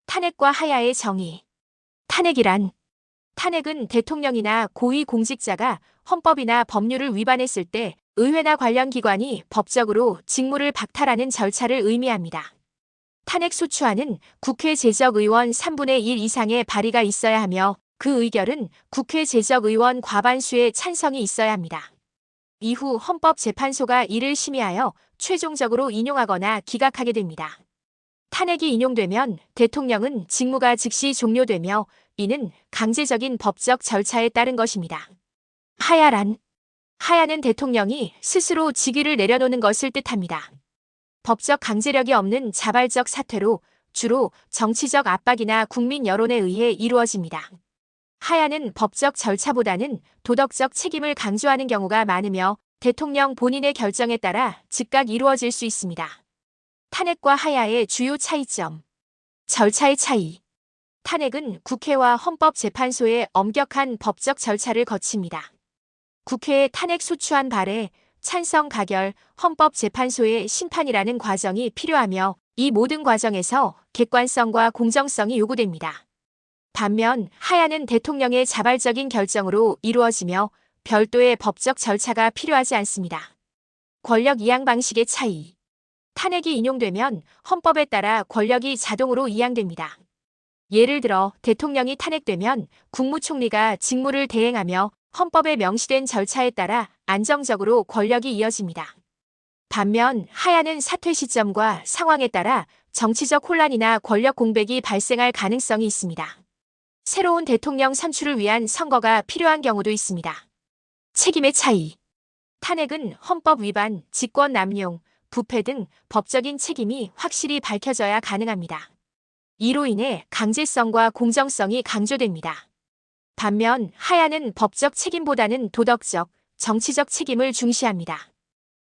탄핵과 하야의 정의. 탄핵은 대통령이나 고위공직자가 헌법이나 법률을 위반했을 때 의회나 관련 기관이 법적으로 직무를 박탈하는 절차를 의미합니다. 탄핵 소추안은 국회 제적의원 3분의 1 이상의 발의가 있어야 하며 그 의결은 국회 제적의원 과반수의 찬성이 있어야 합니다. 이후 헌법재판소가 이를 심의하여 최종적으로 인용하거나 기각하게 됩니다. 탄핵이 인용되면 대통령은 직무가 즉시 종료되며 이는 강제적인 법적 절차에 따른 것입니다. 하야는 대통령이 스스로 직위를 내려놓는 것을 뜻합니다. 법적 강제력이 없는 자발적 사퇴로 주로 정치적 압박이나 국민 여론에 의해 이루어집니다. 하야는 법적 절차보다는 도덕적 책임을 강조하는 경우가 많으며 대통령 본인의 결정에 따라 즉각 이루어질 수 있습니다. 탄핵과 하야의 주요 차이점. 절차의 차이. 탄핵은 국회와 헌법재판소의 엄격한 법적 절차를 거칩니다. 국회의 탄핵 소추안 발의 찬성 가결, 헌법재판소의 심판이라는 과정이 필요하며 이 모든 과정에서 객관성과 공정성이 요구됩니다. 반면 하야는 대통령의 자발적인 결정으로 이루어지며 별도의 법적 절차가 필요하지 않습니다. 권력 이양 방식의 차이. 탄핵이 인용되면 헌법에 따라 권력이 자동으로 이양됩니다. 예를 들어 대통령이 탄핵되면 국무총리가 직무를 대행하며 헌법에 명시된 절차에 따라 안정적으로 권력이 이어집니다. 반면 하야는 사퇴 시점과 상황에 따라 정치적 혼란이나 권력 공백이 발생할 가능성이 있습니다. 새로운 대통령 선출을 위한 선거가 필요한 경우도 있습니다. 책임의 차이. 탄핵은 헌법 위반, 직권 남용, 부패 등 법적인 책임이 확실히 밝혀져야 가능합니다. 이로 인해 강제성과 공정성이 강조됩니다. 반면 하야는 법적 책임보다는 도덕적, 정치적 책임을 중시합니다.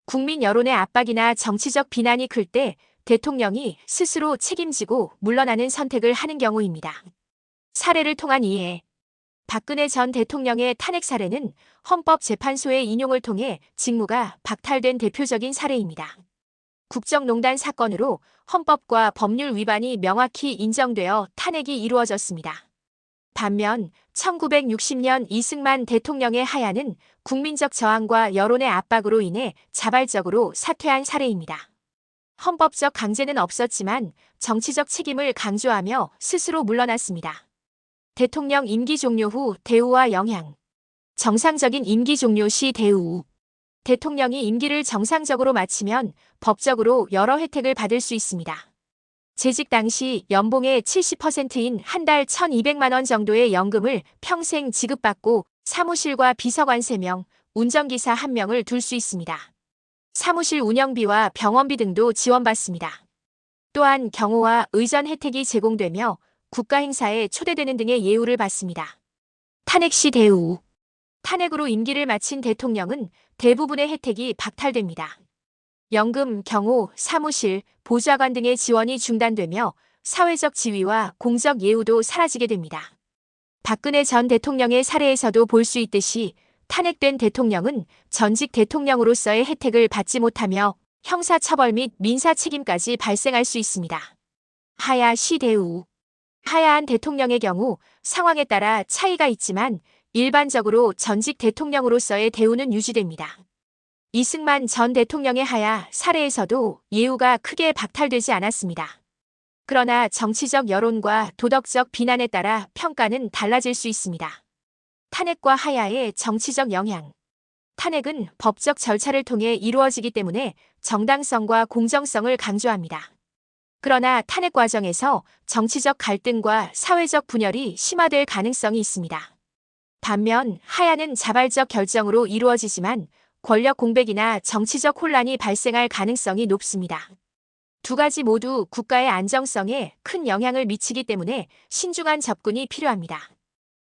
국민 여론의 압박이나 정치적 비난이 클 때 대통령이 스스로 책임지고 물러나는 선택을 하는 경우입니다. 사례를 통한 이해. 박근혜 전 대통령의 탄핵 사례는 헌법재판소의 인용을 통해 직무가 박탈된 대표적인 사례입니다. 국정농단 사건으로 헌법과 법률 위반이 명확히 인정되어 탄핵이 이루어졌습니다. 반면 1960년 이승만 대통령의 하야는 국민적 저항과 여론의 압박으로 인해 자발적으로 사퇴한 사례입니다. 헌법적 강제는 없었지만 정치적 책임을 강조하며 스스로 물러났습니다. 대통령 임기 종료 후 대우와 영향. 정상적인 임기 종료 시 대우. 대통령이 임기를 정상적으로 마치면 법적으로 여러 혜택을 받을 수 있습니다. 재직 당시 연봉의 70%인 한 달 1,200만 원 정도의 연금을 평생 지급받고 사무실과 비서관 3명, 운전기사 1명을 둘 수 있습니다. 사무실 운영비와 병원비 등도 지원받습니다. 또한 경호와 의전 혜택이 제공되며 국가 행사에 초대되는 등의 예우를 받습니다. 탄핵 시 대우. 탄핵으로 임기를 마친 대통령은 대부분의 혜택이 박탈됩니다. 연금, 경호, 사무실, 보좌관 등의 지원이 중단되며 사회적 지위와 공적 예우도 사라지게 됩니다. 박근혜 전 대통령의 사례에서도 볼 수 있듯이 탄핵된 대통령은 전직 대통령으로서의 혜택을 받지 못하며 형사처벌 및 민사 책임까지 발생할 수 있습니다. 하야 시 대우. 하야한 대통령의 경우 상황에 따라 차이가 있지만 일반적으로 전직 대통령으로서의 대우는 유지됩니다. 이승만 전 대통령의 하야 사례에서도 예우가 크게 박탈되지 않았습니다. 그러나 정치적 여론과 도덕적 비난에 따라 평가는 달라질 수 있습니다. 탄핵과 하야의 정치적 영향. 탄핵은 법적 절차를 통해 이루어지기 때문에 정당성과 공정성을 강조합니다. 그러나 탄핵 과정에서 정치적 갈등과 사회적 분열이 심화될 가능성이 있습니다. 반면 하야는 자발적 결정으로 이루어지지만 권력 공백이나 정치적 혼란이 발생할 가능성이 높습니다. 두 가지 모두 국가의 안정성에 큰 영향을 미치기 때문에 신중한 접근이 필요합니다.